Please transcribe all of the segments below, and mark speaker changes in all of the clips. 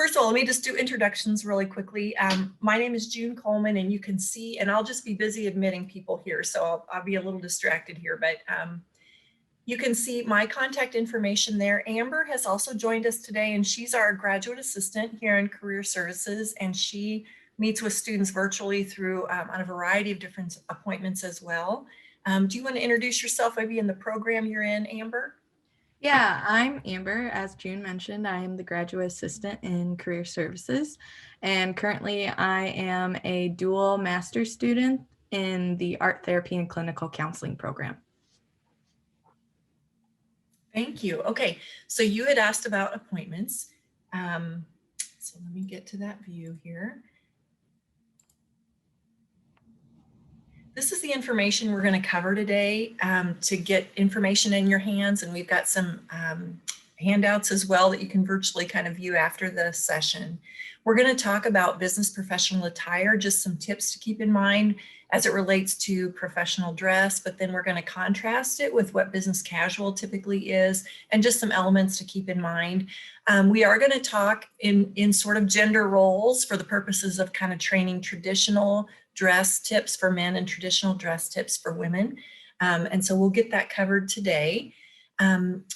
Speaker 1: First of all, let me just do introductions really quickly. My name is June Coleman, and you can see, and I'll just be busy admitting people here, so I'll be a little distracted here, but you can see my contact information there. Amber has also joined us today, and she's our graduate assistant here in Career Services, and she meets with students virtually through on a variety of different appointments as well. Do you want to introduce yourself maybe in the program you're in, Amber?
Speaker 2: Yeah, I'm Amber. As June mentioned, I am the graduate assistant in career services, and currently I am a dual master student in the art therapy and clinical counseling program.
Speaker 1: Thank you. Okay, so you had asked about appointments. So let me get to that view here. This is the information we're going to cover today to get information in your hands, and we've got some handouts as well that you can virtually kind of view after the session. We're going to talk about business professional attire, just some tips to keep in mind as it relates to professional dress, but then we're going to contrast it with what business casual typically is and just some elements to keep in mind. We are going to talk in sort of gender roles for the purposes of kind of training traditional dress tips for men and traditional dress tips for women. And so we'll get that covered today.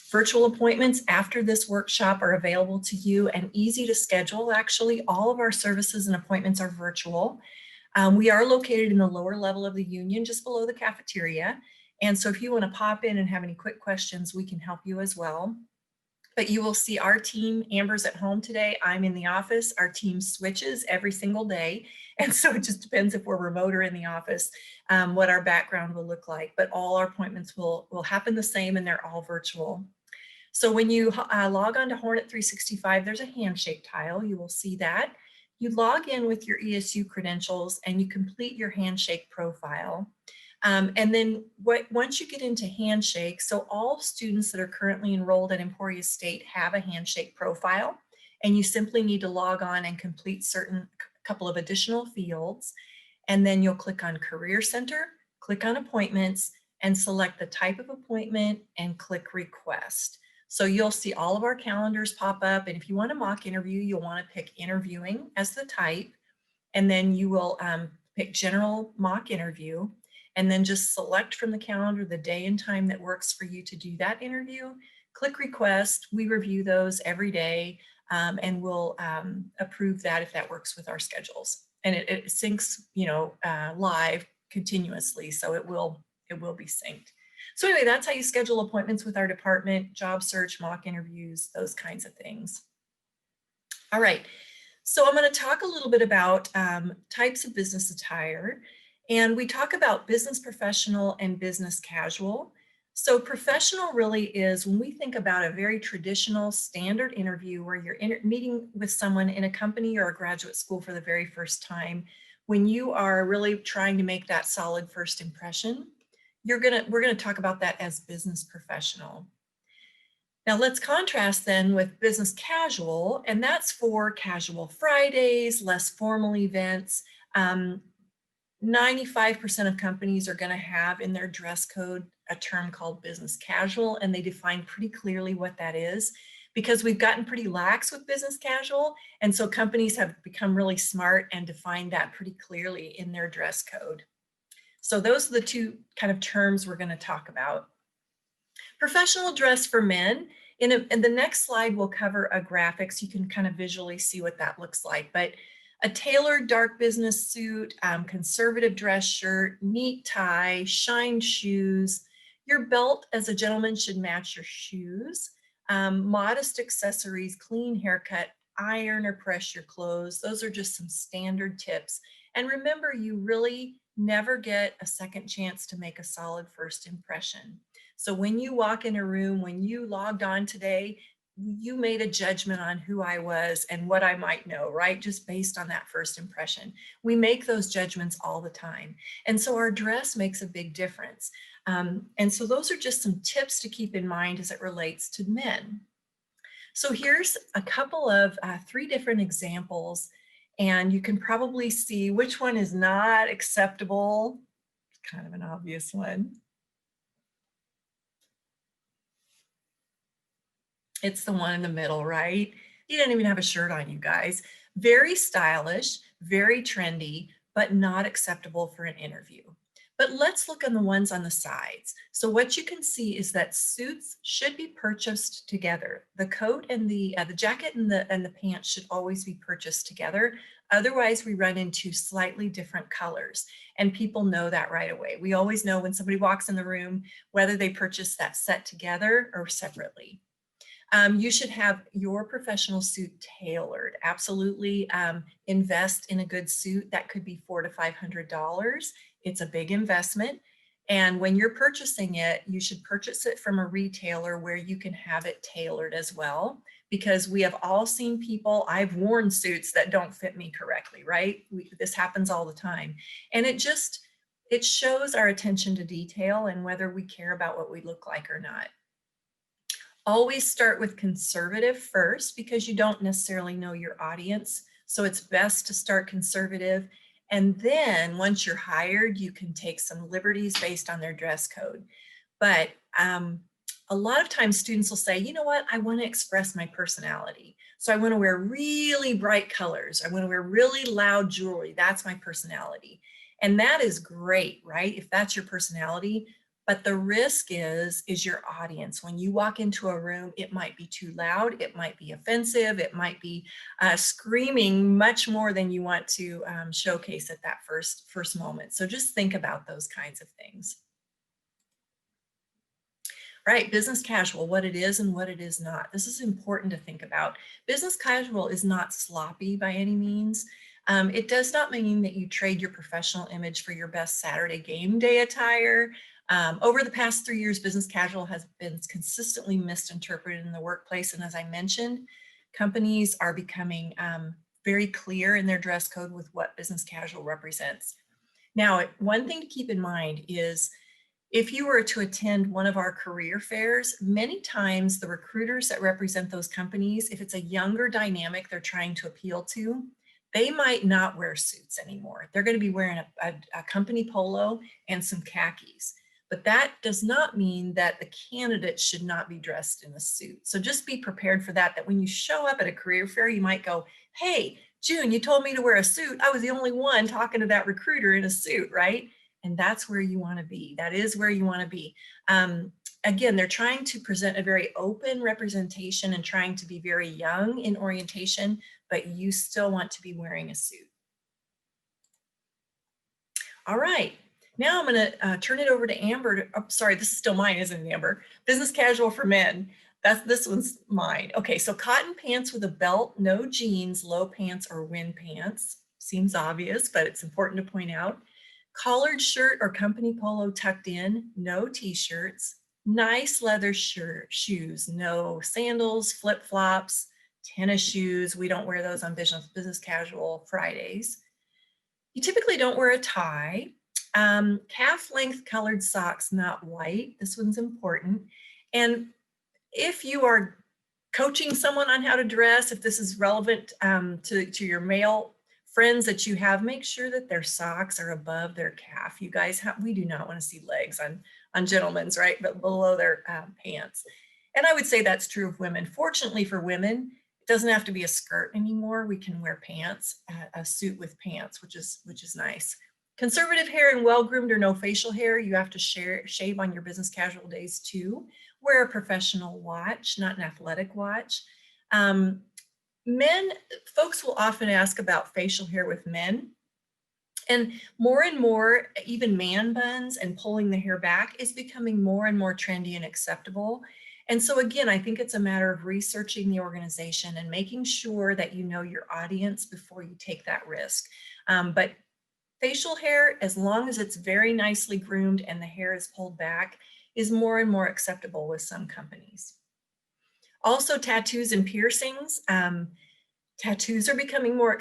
Speaker 1: Virtual appointments after this workshop are available to you and easy to schedule. Actually, all of our services and appointments are virtual. We are located in the lower level of the Union, just below the cafeteria. And so if you want to pop in and have any quick questions, we can help you as well. But you will see our team. Amber's at home today. I'm in the office. Our team switches every single day. And so it just depends if we're remote or in the office, what our background will look like. But all our appointments will happen the same, and they're all virtual. So when you log on to Hornet 365, there's a handshake tile. You will see that. You log in with your ESU credentials and you complete your handshake profile. And then once you get into Handshake, so all students that are currently enrolled at Emporia State have a Handshake profile, and you simply need to log on and complete couple of additional fields. And then you'll click on Career Center, click on Appointments, and select the type of appointment and click Request. So you'll see all of our calendars pop up, and if you want a mock interview, you'll want to pick Interviewing as the type, and then you will pick General Mock Interview, and then just select from the calendar the day and time that works for you to do that interview. Click Request. We review those every day, and we'll approve that if that works with our schedules. And it syncs, live continuously, so it will be synced. So anyway, that's how you schedule appointments with our department, job search, mock interviews, those kinds of things. All right, so I'm going to talk a little bit about types of business attire. And we talk about business professional and business casual. So professional really is when we think about a very traditional standard interview where you're meeting with someone in a company or a graduate school for the very first time. When you are really trying to make that solid first impression, we're gonna talk about that as business professional. Now let's contrast then with business casual, and that's for casual Fridays, less formal events. 95% of companies are going to have in their dress code a term called business casual, and they define pretty clearly what that is because we've gotten pretty lax with business casual. And so companies have become really smart and defined that pretty clearly in their dress code. So those are the two kind of terms we're going to talk about. Professional dress for men. In the next slide, we'll cover a graphic so you can kind of visually see what that looks like. But a tailored dark business suit, conservative dress shirt, neat tie, shined shoes. Your belt as a gentleman should match your shoes. Modest accessories, clean haircut, iron or press your clothes. Those are just some standard tips. And remember, you really never get a second chance to make a solid first impression. So when you walk in a room, when you logged on today, you made a judgment on who I was and what I might know, right? Just based on that first impression. We make those judgments all the time. And so our dress makes a big difference. And so those are just some tips to keep in mind as it relates to men. So here's a couple of 3 different examples, and you can probably see which one is not acceptable. It's kind of an obvious one. It's the one in the middle, right? He didn't even have a shirt on, you guys. Very stylish, very trendy, but not acceptable for an interview. But let's look on the ones on the sides. So what you can see is that suits should be purchased together. The coat and the jacket and the pants should always be purchased together. Otherwise, we run into slightly different colors, and people know that right away. We always know when somebody walks in the room whether they purchase that set together or separately. You should have your professional suit tailored. Absolutely invest in a good suit. That could be $400 to $500. It's a big investment. And when you're purchasing it, you should purchase it from a retailer where you can have it tailored as well. Because we have all seen people, I've worn suits that don't fit me correctly, right? This happens all the time. And it shows our attention to detail and whether we care about what we look like or not. Always start with conservative first because you don't necessarily know your audience. So it's best to start conservative. And then once you're hired, you can take some liberties based on their dress code. But a lot of times students will say, you know what, I want to express my personality. So I want to wear really bright colors. I want to wear really loud jewelry. That's my personality. And that is great, right? If that's your personality. But the risk is your audience. When you walk into a room, it might be too loud, it might be offensive, it might be screaming much more than you want to showcase at that first moment. So just think about those kinds of things. Right, business casual, what it is and what it is not. This is important to think about. Business casual is not sloppy by any means. It does not mean that you trade your professional image for your best Saturday game day attire. Over the past 3 years, business casual has been consistently misinterpreted in the workplace. And as I mentioned, companies are becoming very clear in their dress code with what business casual represents. Now, one thing to keep in mind is if you were to attend one of our career fairs, many times the recruiters that represent those companies, if it's a younger dynamic they're trying to appeal to, they might not wear suits anymore. They're going to be wearing a company polo and some khakis. But that does not mean that the candidate should not be dressed in a suit. So just be prepared for that, that when you show up at a career fair, you might go, hey, June, you told me to wear a suit. I was the only one talking to that recruiter in a suit, right? And that's where you want to be. That is where you want to be. Again, they're trying to present a very open representation and trying to be very young in orientation, but you still want to be wearing a suit. All right. Now I'm going to turn it over to Amber. Sorry, this is still mine, isn't it, Amber? Business casual for men. This one's mine. Okay, so cotton pants with a belt, no jeans, low pants, or wind pants. Seems obvious, but it's important to point out. Collared shirt or company polo tucked in, no t-shirts. Nice leather shoes, no sandals, flip-flops, tennis shoes. We don't wear those on business casual Fridays. You typically don't wear a tie. Calf length colored socks, not white. This one's important. And if you are coaching someone on how to dress, if this is relevant to your male friends that you have, make sure that their socks are above their calf. You guys we do not want to see legs on gentlemen's, right? But below their pants. And I would say that's true of women. Fortunately for women, it doesn't have to be a skirt anymore. We can wear pants, a suit with pants, which is nice. Conservative hair and well-groomed or no facial hair, you have to shave on your business casual days too. Wear a professional watch, not an athletic watch. Folks will often ask about facial hair with men. And more, even man buns and pulling the hair back is becoming more and more trendy and acceptable. And so again, I think it's a matter of researching the organization and making sure that you know your audience before you take that risk. But facial hair, as long as it's very nicely groomed and the hair is pulled back, is more and more acceptable with some companies. Also, tattoos and piercings. Tattoos are becoming more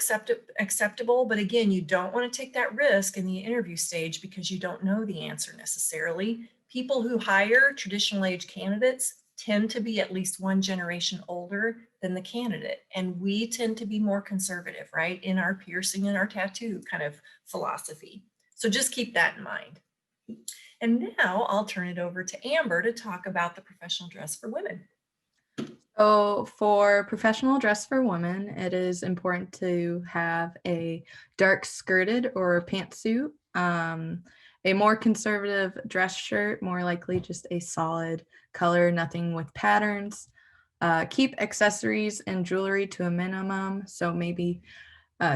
Speaker 1: acceptable, but again, you don't want to take that risk in the interview stage because you don't know the answer necessarily. People who hire traditional age candidates tend to be at least one generation older than the candidate. And we tend to be more conservative, right, in our piercing and our tattoo kind of philosophy. So just keep that in mind. And now I'll turn it over to Amber to talk about the professional dress for women.
Speaker 2: So for professional dress for women, it is important to have a dark skirted or pantsuit, a more conservative dress shirt, more likely just a solid color, nothing with patterns. Keep accessories and jewelry to a minimum. So maybe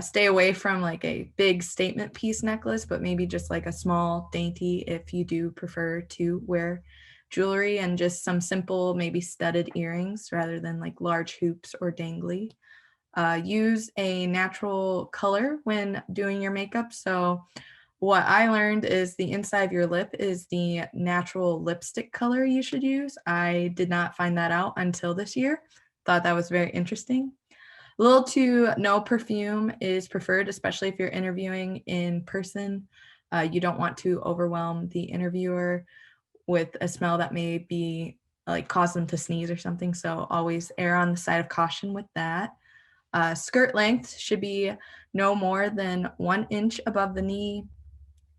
Speaker 2: stay away from like a big statement piece necklace, but maybe just like a small dainty if you do prefer to wear jewelry, and just some simple, maybe studded earrings rather than like large hoops or dangly. Use a natural color when doing your makeup. So what I learned is the inside of your lip is the natural lipstick color you should use. I did not find that out until this year. Thought that was very interesting. Little to no perfume is preferred, especially if you're interviewing in person. You don't want to overwhelm the interviewer with a smell that may be like cause them to sneeze or something. So always err on the side of caution with that. Skirt length should be no more than 1 inch above the knee.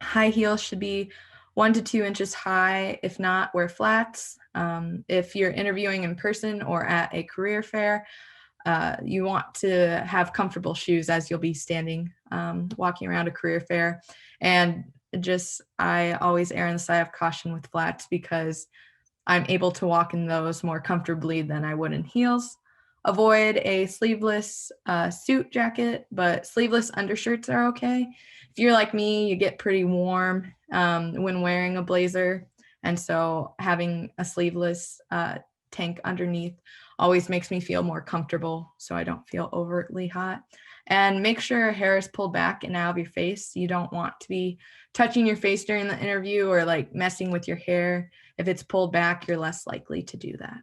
Speaker 2: High heels should be 1 to 2 inches high. If not, wear flats. If you're interviewing in person or at a career fair, you want to have comfortable shoes as you'll be standing, walking around a career fair. And just, I always err on the side of caution with flats because I'm able to walk in those more comfortably than I would in heels. Avoid a sleeveless suit jacket, but sleeveless undershirts are okay. If you're like me, you get pretty warm when wearing a blazer. And so having a sleeveless tank underneath always makes me feel more comfortable so I don't feel overtly hot. And make sure hair is pulled back and out of your face. You don't want to be touching your face during the interview or like messing with your hair. If it's pulled back, you're less likely to do that.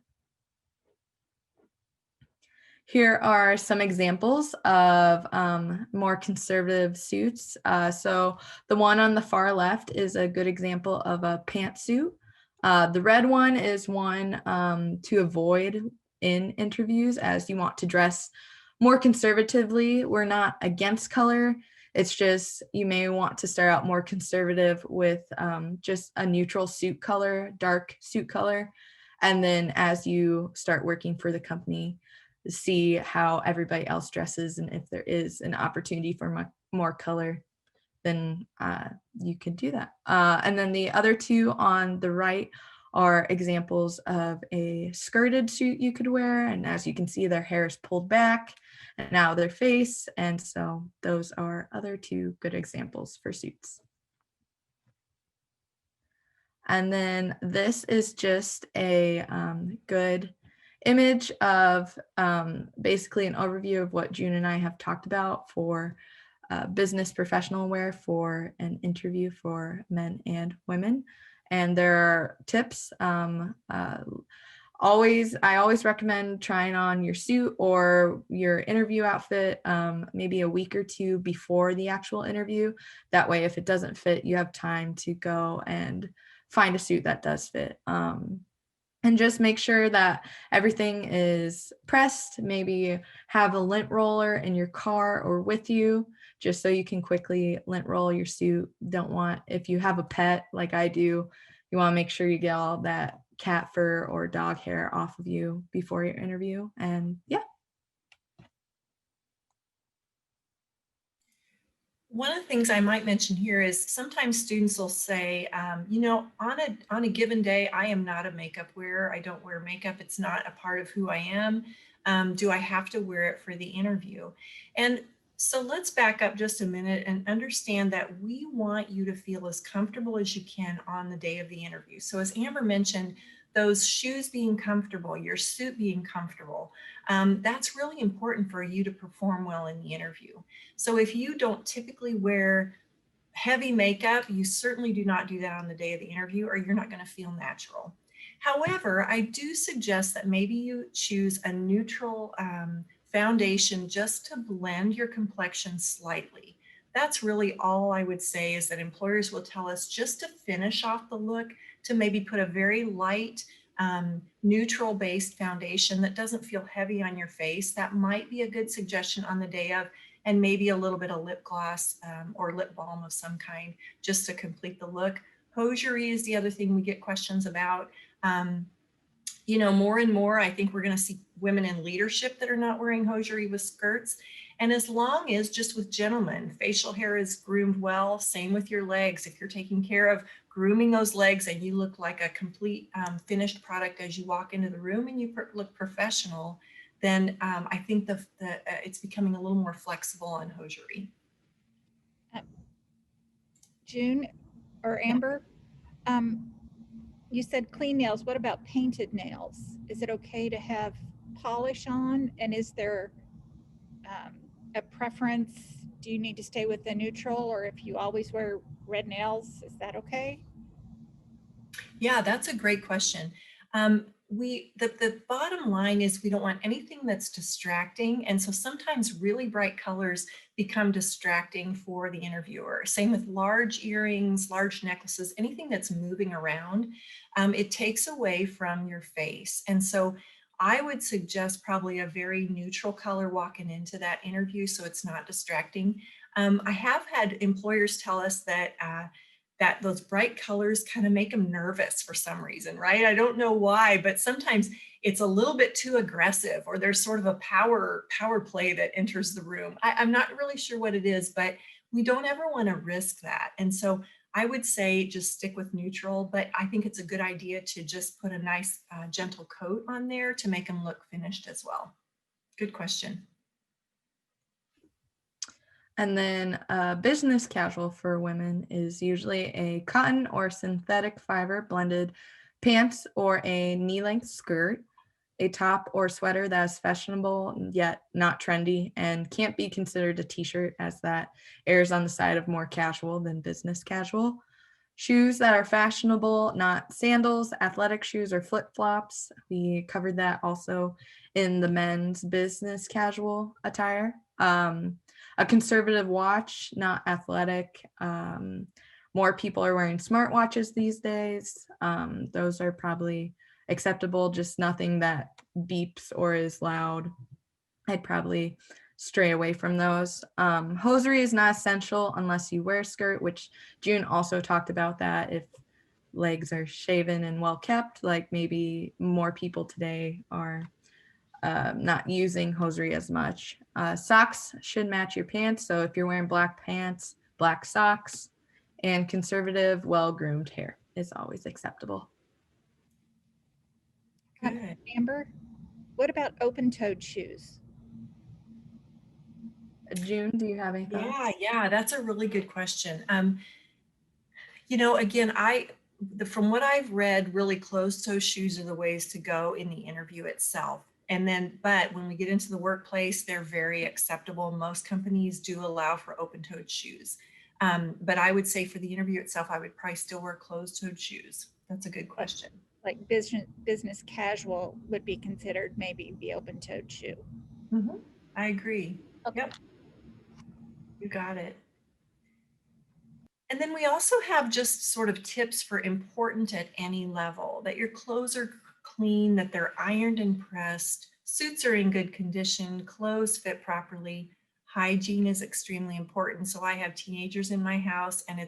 Speaker 2: Here are some examples of more conservative suits. So the one on the far left is a good example of a pantsuit. The red one is one to avoid in interviews, as you want to dress more conservatively. We're not against color. It's just you may want to start out more conservative with just a neutral suit color, dark suit color. And then as you start working for the company, see how everybody else dresses, and if there is an opportunity for more color, then you can do that. And then the other two on the right are examples of a skirted suit you could wear. And as you can see, their hair is pulled back and out of their face. And so those are other two good examples for suits. And then this is just a good image of basically an overview of what June and I have talked about for business professional wear for an interview for men and women. And there are tips. I always recommend trying on your suit or your interview outfit maybe a week or two before the actual interview. That way, if it doesn't fit, you have time to go and find a suit that does fit. And just make sure that everything is pressed. Maybe have a lint roller in your car or with you, just so you can quickly lint roll your suit. If you have a pet like I do, you want to make sure you get all that cat fur or dog hair off of you before your interview. And yeah.
Speaker 1: One of the things I might mention here is sometimes students will say, on a given day, I am not a makeup wearer. I don't wear makeup. It's not a part of who I am. Do I have to wear it for the interview? And so let's back up just a minute and understand that we want you to feel as comfortable as you can on the day of the interview. So as Amber mentioned, those shoes being comfortable, your suit being comfortable, that's really important for you to perform well in the interview. So if you don't typically wear heavy makeup, you certainly do not do that on the day of the interview, or you're not going to feel natural. However, I do suggest that maybe you choose a neutral foundation just to blend your complexion slightly. That's really all I would say, is that employers will tell us just to finish off the look, to maybe put a very light neutral based foundation that doesn't feel heavy on your face. That might be a good suggestion on the day of, and maybe a little bit of lip gloss or lip balm of some kind just to complete the look. Hosiery is the other thing we get questions about. Um, You know, more and more, I think we're going to see women in leadership that are not wearing hosiery with skirts. And as long as, just with gentlemen, facial hair is groomed well, same with your legs. If you're taking care of grooming those legs and you look like a complete finished product as you walk into the room and you look professional, then I think it's becoming a little more flexible on hosiery.
Speaker 3: June or Amber, um, you said clean nails. What about painted nails? Is it okay to have polish on? And is there a preference? Do you need to stay with the neutral, or if you always wear red nails, is that okay?
Speaker 1: Yeah, that's a great question. The bottom line is we don't want anything that's distracting. And so sometimes really bright colors become distracting for the interviewer. Same with large earrings, large necklaces, anything that's moving around, it takes away from your face. And so I would suggest probably a very neutral color walking into that interview so it's not distracting. I have had employers tell us that those bright colors kind of make them nervous for some reason, right? I don't know why, but sometimes it's a little bit too aggressive, or there's sort of a power play that enters the room. I'm not really sure what it is, but we don't ever want to risk that. And so I would say just stick with neutral, but I think it's a good idea to just put a nice gentle coat on there to make them look finished as well. Good question.
Speaker 2: And then business casual for women is usually a cotton or synthetic fiber blended pants or a knee-length skirt, a top or sweater that is fashionable yet not trendy and can't be considered a t-shirt, as that errs on the side of more casual than business casual. Shoes that are fashionable, not sandals, athletic shoes, or flip-flops. We covered that also in the men's business casual attire. A conservative watch, not athletic. More people are wearing smartwatches these days. Those are probably acceptable, just nothing that beeps or is loud. I'd probably stray away from those. Hosiery is not essential unless you wear a skirt, which June also talked about that. If legs are shaven and well kept, like maybe more people today are not using hosiery as much. Socks should match your pants. So if you're wearing black pants, black socks, and conservative, well-groomed hair is always acceptable.
Speaker 1: Good.
Speaker 3: Amber, what about open-toed shoes?
Speaker 2: June, do you have any thoughts?
Speaker 1: Yeah, that's a really good question. You know, again, from what I've read, really closed-toe shoes are the ways to go in the interview itself. And then, but when we get into the workplace, they're very acceptable. Most companies do allow for open-toed shoes. But I would say for the interview itself, I would probably still wear closed-toed shoes. That's a good question.
Speaker 3: Like business casual would be considered maybe the open-toed shoe.
Speaker 1: I agree.
Speaker 3: Okay.
Speaker 1: Yep, you got it. And then we also have just sort of tips for important at any level, that your clothes are clean, that they're ironed and pressed, suits are in good condition, clothes fit properly. Hygiene is extremely important. So I have teenagers in my house and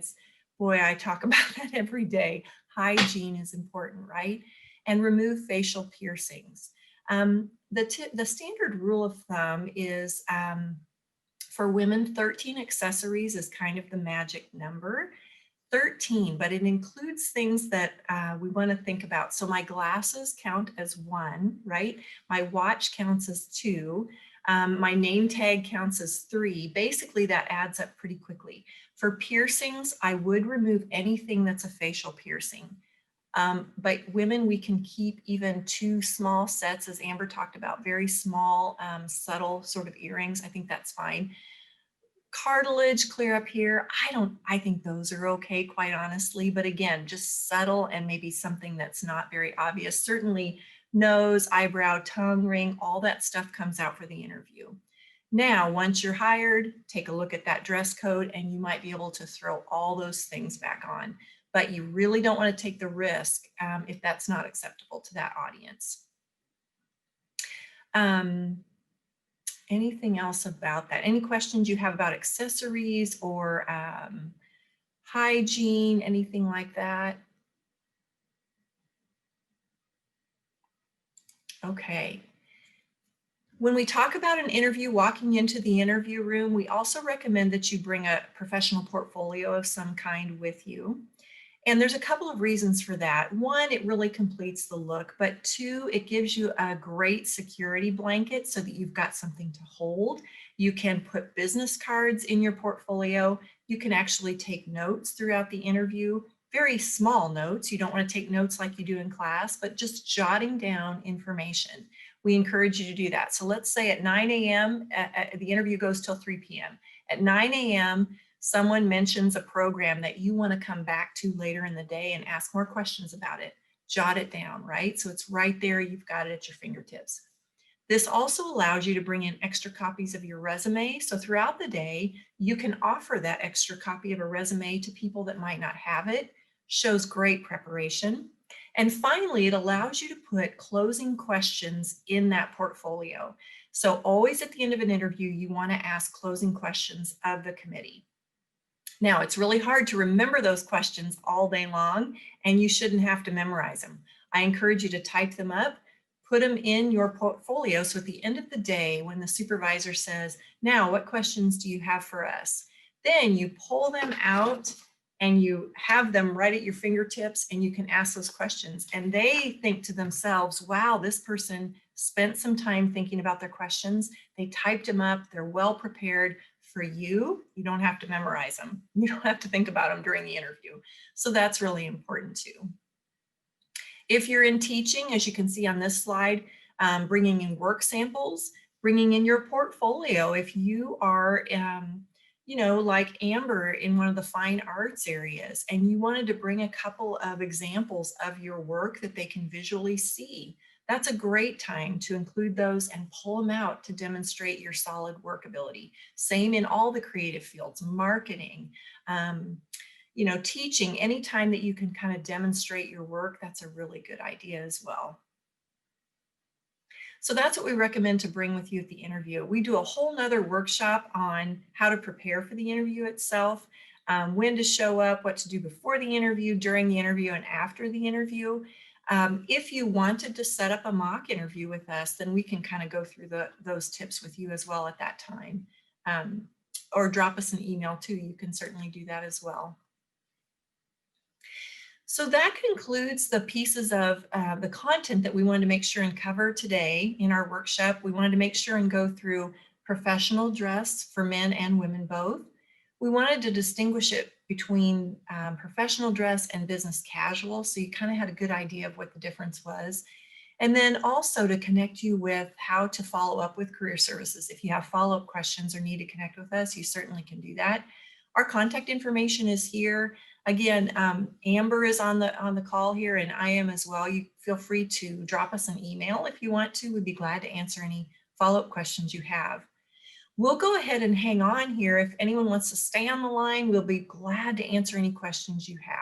Speaker 1: boy, I talk about that every day. Hygiene is important, right? And remove facial piercings. The standard rule of thumb is for women, 13 accessories is kind of the magic number. 13, but it includes things that we want to think about. So my glasses count as 1, right? My watch counts as 2. My name tag counts as 3. Basically, that adds up pretty quickly. For piercings, I would remove anything that's a facial piercing. But women, we can keep even 2 small sets, as Amber talked about, very small, subtle sort of earrings. I think that's fine. Cartilage clear up here, I think those are okay, quite honestly. But again, just subtle and maybe something that's not very obvious. Certainly nose, eyebrow, tongue ring, all that stuff comes out for the interview. Now, once you're hired, take a look at that dress code and you might be able to throw all those things back on. But you really don't want to take the risk if that's not acceptable to that audience. Anything else about that? Any questions you have about accessories or hygiene, anything like that? Okay. When we talk about an interview, walking into the interview room, we also recommend that you bring a professional portfolio of some kind with you. And there's a couple of reasons for that. One, it really completes the look, but two, it gives you a great security blanket so that you've got something to hold. You can put business cards in your portfolio. You can actually take notes throughout the interview, very small notes. You don't want to take notes like you do in class, but just jotting down information. We encourage you to do that. So let's say at 9 a.m., the interview goes till 3 p.m. At 9 a.m., someone mentions a program that you want to come back to later in the day and ask more questions about it. Jot it down, right? So it's right there. You've got it at your fingertips. This also allows you to bring in extra copies of your resume. So throughout the day, you can offer that extra copy of a resume to people that might not have it. Shows great preparation. And finally, it allows you to put closing questions in that portfolio. So always at the end of an interview, you want to ask closing questions of the committee. Now, it's really hard to remember those questions all day long, and you shouldn't have to memorize them. I encourage you to type them up, put them in your portfolio. So at the end of the day, when the supervisor says, now, what questions do you have for us? Then you pull them out and you have them right at your fingertips and you can ask those questions. And they think to themselves, wow, this person spent some time thinking about their questions. They typed them up, they're well prepared. For you, you don't have to memorize them. You don't have to think about them during the interview. So that's really important too. If you're in teaching, as you can see on this slide, bringing in work samples, bringing in your portfolio. If you are, like Amber in one of the fine arts areas, and you wanted to bring a couple of examples of your work that they can visually see, that's a great time to include those and pull them out to demonstrate your solid work ability. Same in all the creative fields, marketing, teaching. Anytime that you can kind of demonstrate your work, that's a really good idea as well. So that's what we recommend to bring with you at the interview. We do a whole nother workshop on how to prepare for the interview itself, when to show up, what to do before the interview, during the interview, and after the interview. If you wanted to set up a mock interview with us, then we can kind of go through those tips with you as well at that time. Or drop us an email too. You can certainly do that as well. So that concludes the pieces of the content that we wanted to make sure and cover today in our workshop. We wanted to make sure and go through professional dress for men and women both. We wanted to distinguish it between professional dress and business casual, so you kind of had a good idea of what the difference was. And then also to connect you with how to follow up with Career Services. If you have follow-up questions or need to connect with us, you certainly can do that. Our contact information is here. Again, Amber is on the call here, and I am as well. You feel free to drop us an email if you want to. We'd be glad to answer any follow-up questions you have. We'll go ahead and hang on here. If anyone wants to stay on the line, we'll be glad to answer any questions you have.